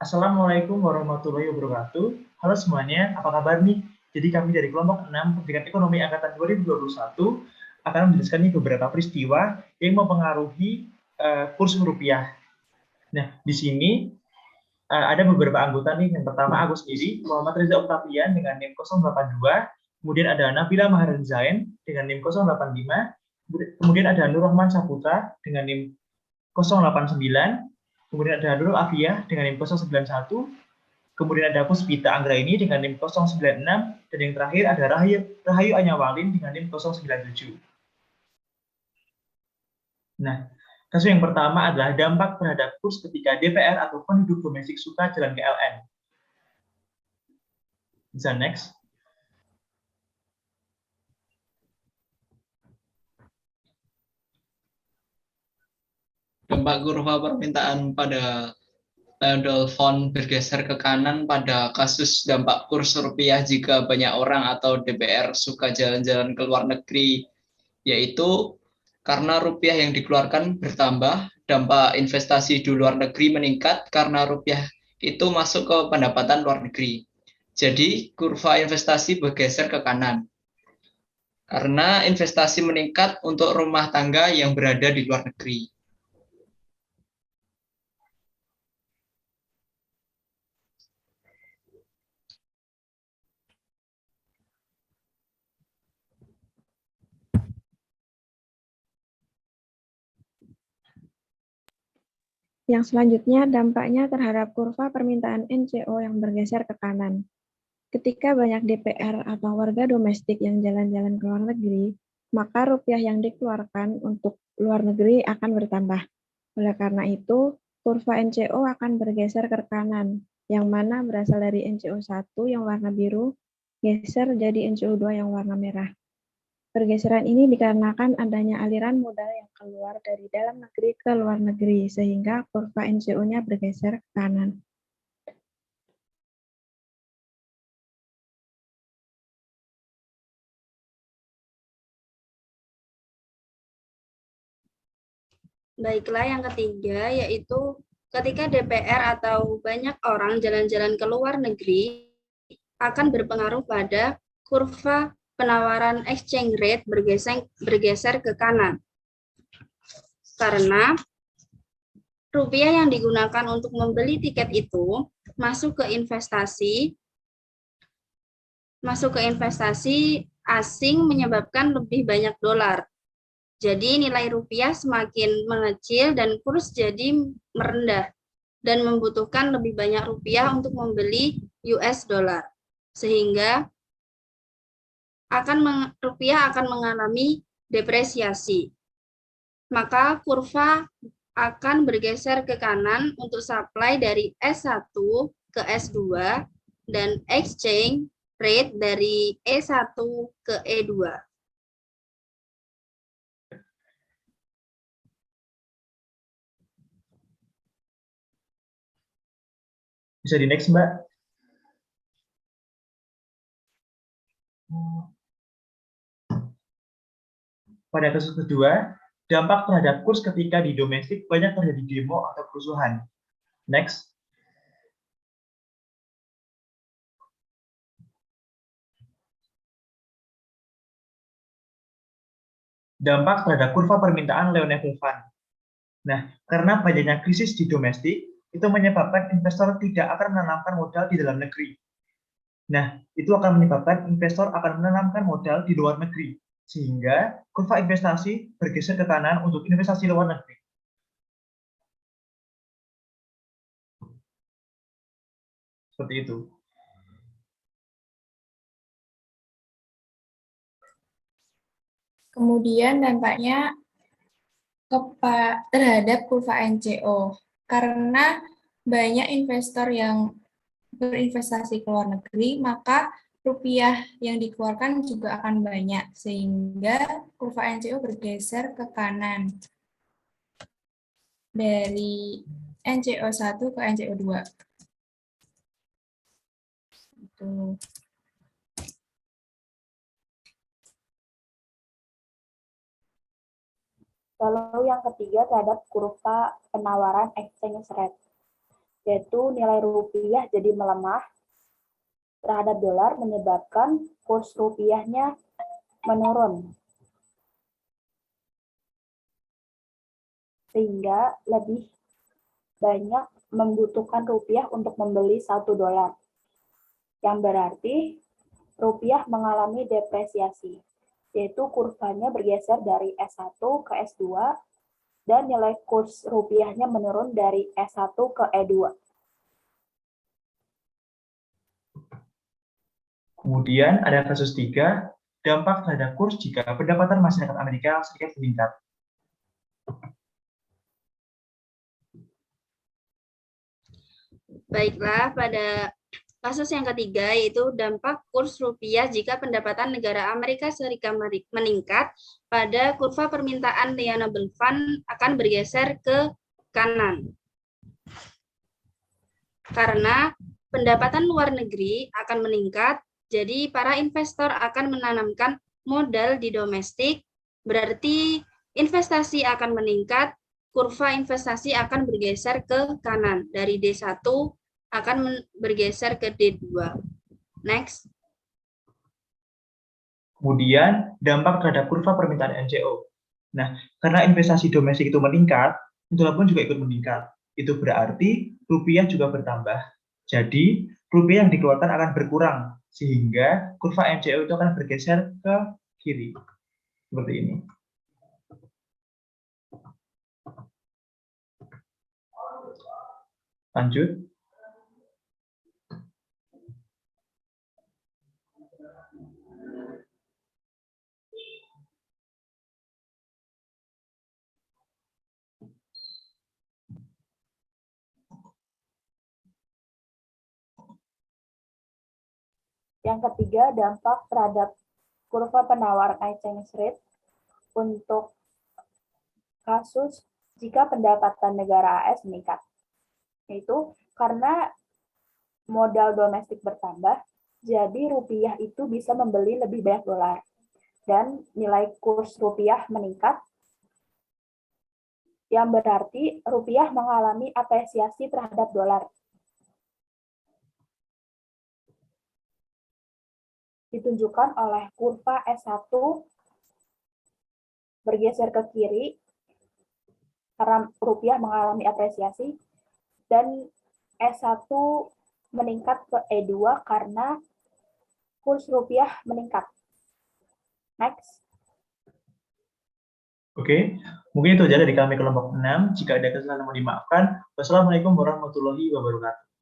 Assalamualaikum warahmatullahi wabarakatuh. Halo semuanya, apa kabar nih? Jadi kami dari kelompok 6 Pendidikan Ekonomi Angkatan 2021 akan menjelaskan nih beberapa peristiwa yang mempengaruhi kurs rupiah. Nah, di sini ada beberapa anggota nih. Yang pertama aku sendiri, Muhammad Reza Octavian dengan NIM 082. Kemudian ada Nabila Maharan Zain dengan NIM 085. Kemudian ada Nur Rahman Saputra dengan NIM 089. Kemudian ada Nurul Afiyah dengan NIM 091. Kemudian ada Puspita Anggraini dengan NIM 096. Dan yang terakhir ada Rahayu Anyawalin dengan NIM 097. Nah, kasus yang pertama adalah dampak terhadap kurs ketika DPR atau penduduk domestik suka jalan ke LN. Bisa next. Dampak kurva permintaan pada Dolphon bergeser ke kanan pada kasus dampak kurs rupiah jika banyak orang atau DPR suka jalan-jalan ke luar negeri, yaitu karena rupiah yang dikeluarkan bertambah, dampak investasi di luar negeri meningkat karena rupiah itu masuk ke pendapatan luar negeri. Jadi kurva investasi bergeser ke kanan karena investasi meningkat untuk rumah tangga yang berada di luar negeri. Yang selanjutnya, dampaknya terhadap kurva permintaan NCO yang bergeser ke kanan. Ketika banyak DPR atau warga domestik yang jalan-jalan ke luar negeri, maka rupiah yang dikeluarkan untuk luar negeri akan bertambah. Oleh karena itu, kurva NCO akan bergeser ke kanan, yang mana berasal dari NCO1 yang warna biru, geser jadi NCO2 yang warna merah. Pergeseran ini dikarenakan adanya aliran modal yang keluar dari dalam negeri ke luar negeri, sehingga kurva NCO-nya bergeser ke kanan. Baiklah, yang ketiga yaitu ketika DPR atau banyak orang jalan-jalan ke luar negeri akan berpengaruh pada kurva penawaran exchange rate bergeser ke kanan. Karena rupiah yang digunakan untuk membeli tiket itu masuk ke investasi asing menyebabkan lebih banyak dolar. Jadi nilai rupiah semakin mengecil dan kurs jadi merendah dan membutuhkan lebih banyak rupiah untuk membeli US dollar. Sehingga rupiah akan mengalami depresiasi. Maka kurva akan bergeser ke kanan untuk supply dari S1 ke S2 dan exchange rate dari E1 ke E2. Bisa di next, Mbak. Pada kasus kedua, dampak terhadap kurs ketika di domestik banyak terjadi demo atau kerusuhan. Next. Dampak terhadap kurva permintaan Leo-Level Fund. Nah, karena banyaknya krisis di domestik, itu menyebabkan investor tidak akan menanamkan modal di dalam negeri. Nah, itu akan menyebabkan investor akan menanamkan modal di luar negeri, sehingga kurva investasi bergeser ke kanan untuk investasi luar negeri. Seperti itu. Kemudian dampaknya terhadap kurva NCO, karena banyak investor yang berinvestasi ke luar negeri, maka rupiah yang dikeluarkan juga akan banyak, sehingga kurva NCO bergeser ke kanan dari NCO1 ke NCO2. Itu. Lalu yang ketiga terhadap kurva penawaran exchange rate. yaitu nilai rupiah jadi melemah terhadap dolar menyebabkan kurs rupiahnya menurun. Sehingga lebih banyak membutuhkan rupiah untuk membeli 1 dolar. Yang berarti rupiah mengalami depresiasi, yaitu kurvanya bergeser dari S1 ke S2 dan nilai kurs rupiahnya menurun dari S1 ke E2. Kemudian ada kasus 3, dampak terhadap kurs jika pendapatan masyarakat Amerika Serikat meningkat. Baiklah, pada kasus yang ketiga yaitu dampak kurs rupiah jika pendapatan negara Amerika Serikat meningkat, pada kurva permintaan Liable Fund akan bergeser ke kanan. Karena pendapatan luar negeri akan meningkat, jadi para investor akan menanamkan modal di domestik, berarti investasi akan meningkat, kurva investasi akan bergeser ke kanan, dari D1 akan bergeser ke D2. Next. Kemudian, dampak terhadap kurva permintaan NCO. Nah, karena investasi domestik itu meningkat, dolar pun juga ikut meningkat. Itu berarti rupiah juga bertambah. Jadi, rupiah yang dikeluarkan akan berkurang, sehingga kurva NCO itu akan bergeser ke kiri. Seperti ini. Lanjut. Yang ketiga, dampak terhadap kurva penawar exchange rate untuk kasus jika pendapatan negara AS meningkat. Yaitu karena modal domestik bertambah, jadi rupiah itu bisa membeli lebih banyak dolar. Dan nilai kurs rupiah meningkat, yang berarti rupiah mengalami apresiasi terhadap dolar. Ditunjukkan oleh kurva S1 bergeser ke kiri karena rupiah mengalami apresiasi, dan S1 meningkat ke E2 karena kurs rupiah meningkat. Next. Oke, mungkin itu aja dari kami kelompok 6. Jika ada kesalahan mohon dimaafkan. Wassalamualaikum warahmatullahi wabarakatuh.